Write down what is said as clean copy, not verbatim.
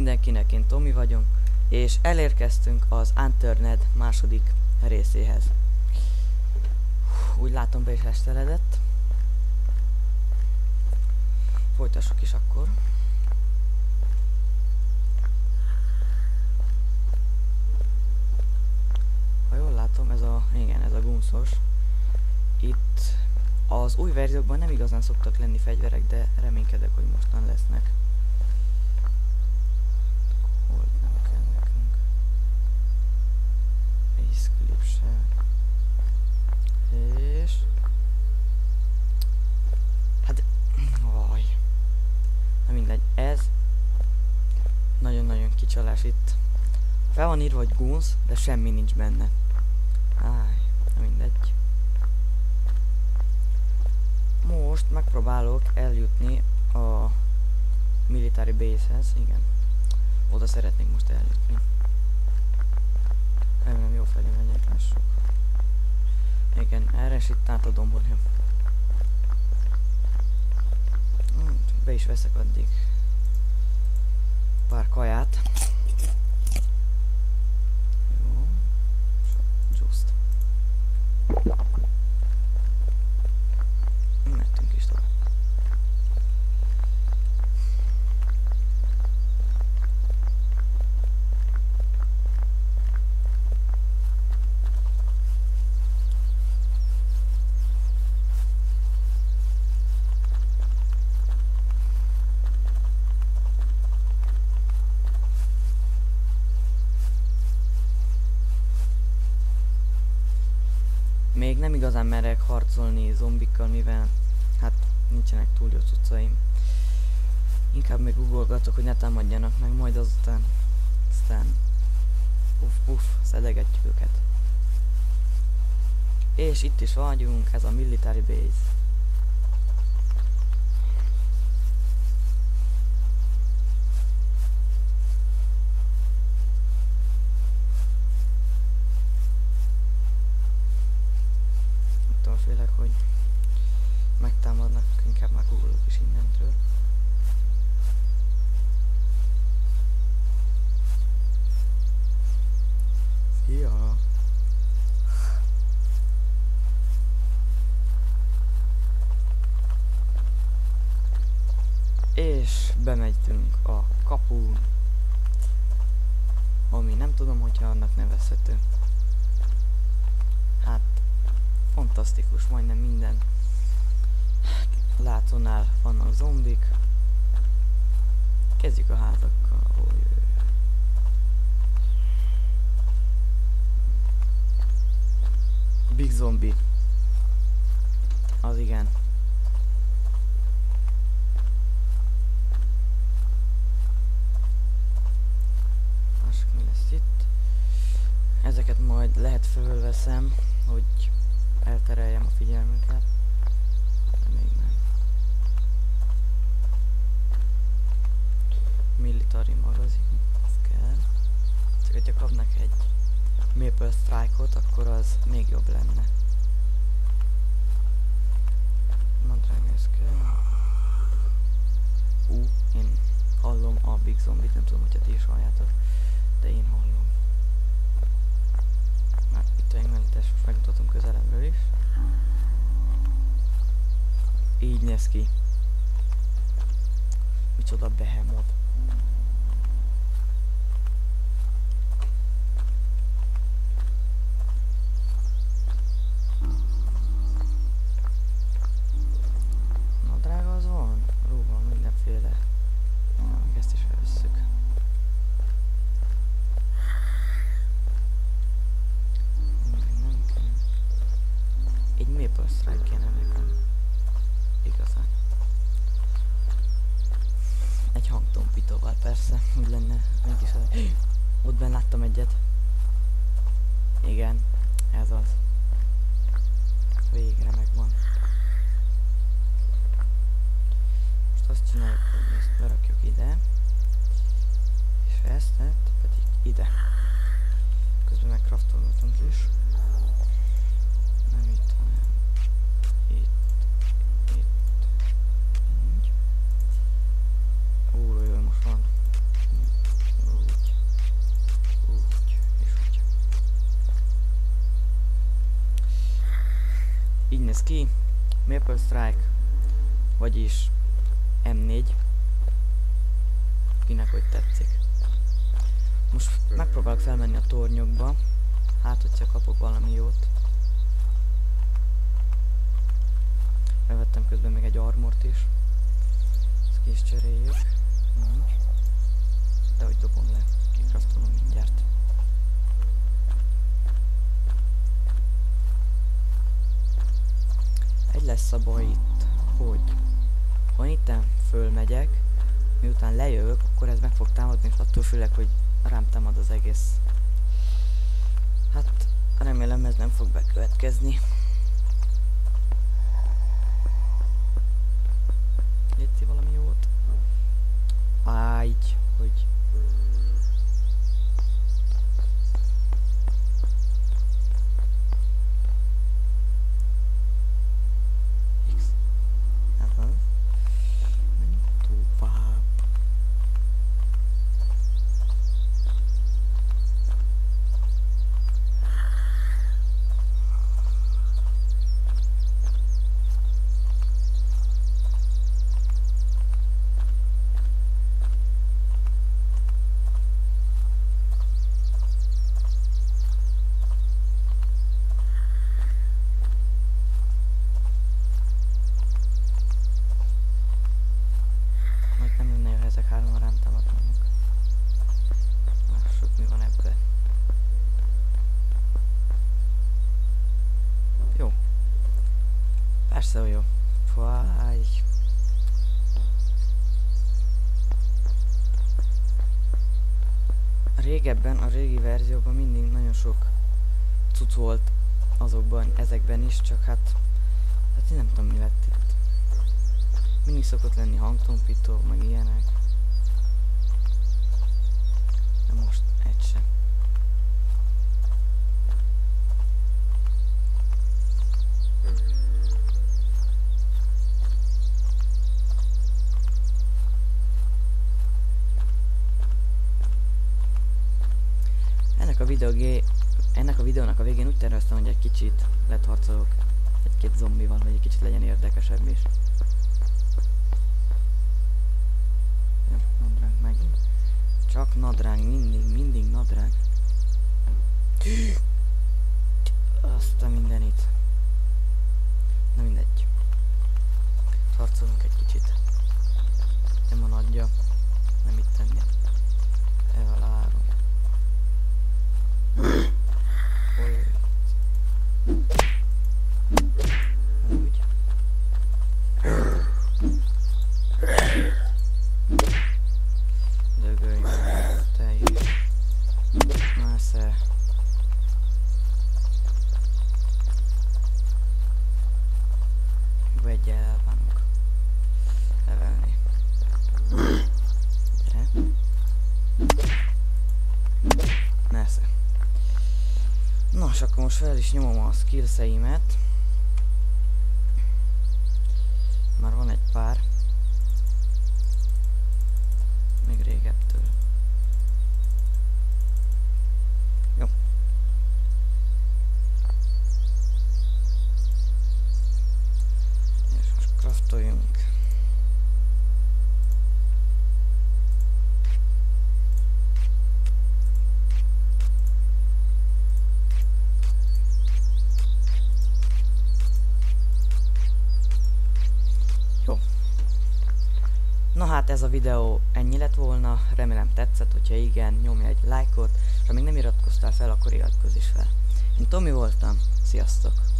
mindenkinek, én Tomi vagyok, és elérkeztünk az Unturned második részéhez. Úgy látom, be is esteledett. Folytassuk is akkor. Ha jól látom, ez a gunszos. Itt az új verziókban nem igazán szoktak lenni fegyverek, de reménykedek, hogy mostan lesznek. Hold nem kell nekünk. Ace clip se. És... hát... vaj. Na mindegy, ez... nagyon-nagyon kicsalás itt. Fel van írva, hogy guns, de semmi nincs benne. Áj, na mindegy. Most megpróbálok eljutni a military base-hez, igen. Oda szeretnék most eljutni. Remélem jó felé megyek, lássuk. Igen, erre is itt át a dombon jön. Be is veszek addig pár kaját. Jó. Just. Mehetünk is tovább. Még nem igazán merek harcolni zombikkal, mivel hát nincsenek túl jó cuccaim. Inkább még googolgatok, hogy ne támadjanak meg, majd aztán puff, szedegetjük őket. És itt is vagyunk, ez a military base. Félek, hogy megtámadnak, inkább már googolok is innentől. Szia! És bemegytünk a kapun, ami nem tudom, hogyha annak nevezhető. Hát fantasztikus, majdnem minden látónál vannak zombik. Kezdjük a házakkal. Big zombi. Az igen. Lássuk, mi lesz itt. Ezeket majd lehet fölveszem, hogy eltereljem a figyelmünket. De még nem. Military magazin. Ez kell. Csak hogyha kapnak egy Maple Strike-ot, akkor az még jobb lenne. Nadrág, ez kell. Én hallom a Big Zombit, nem tudom, hogyha ti is halljátok, de én hallom. Már itt a megmentes, most megmutatom közelebbről is. Így néz ki. Micsoda behemoth. Na drága, az van? Róban mindenféle. Na, ezt is felvesszük. Egy Maple Strike kéne nekem. Igazán. Egy hangtompítóval persze, úgy lenne mégis az. Ott benn láttam egyet. Igen, ez az. Végre megvan. Most azt csináljuk, hogy ezt berakjuk ide. És ezt pedig ide. Közben megcraftolgatunk is. Nem itt, hanem itt. Így. Most van. így néz ki. Maple Strike, vagyis M4. Kinek hogy tetszik. Most megpróbálok felmenni a tornyokba. Hát, hogyha kapok valami jót. Bevettem közben még egy armort is. Ezt ki is cseréljük. De hogy dobom le. Kikraftolom mindjárt. Egy lesz a baj itt, hogy ha itten fölmegyek, miután lejövök, akkor ez meg fog támadni, és attól főleg, hogy rám támad az egész. Hát remélem ez nem fog bekövetkezni. Létszi valami jót? Így, hogy... X. Hát van. Menjünk tovább. Nem lenne jó, ha ezek hárman rám támadnának. Lássuk, mi van ebben. Jó. Persze, hogy jó. Fáj. Régebben, a régi verzióban mindig nagyon sok cucc volt azokban, ezekben is, csak hát én nem tudom, mi lett itt. Mindig szokott lenni hangtompító, meg ilyenek. De most egy sem. Ennek a videónak a végén úgy terveztem, hogy egy kicsit letharcolok egy-két zombival, hogy egy kicsit legyen érdekesebb is. Ja, nadrág megint. Csak nadrág, mindig nadrág. Azt a mindenit. Na mindegy. Harcolunk egy kicsit. Nem a nagyja. Nem itt tenni. Evalárom. Úgy. Dögölj, te is. Másze. Vegyel elbánok. Levelni. Gyere. Nesze. Nos, akkor most fel is nyomom a skillseimet. Már van egy pár. Még régebtől. Jó. És most craftoljunk. Jó. Na hát ez a videó ennyi lett volna, remélem tetszett, hogyha igen, nyomj egy lájkot, és ha még nem iratkoztál fel, akkor iratkozz is fel. Én Tomi voltam, sziasztok!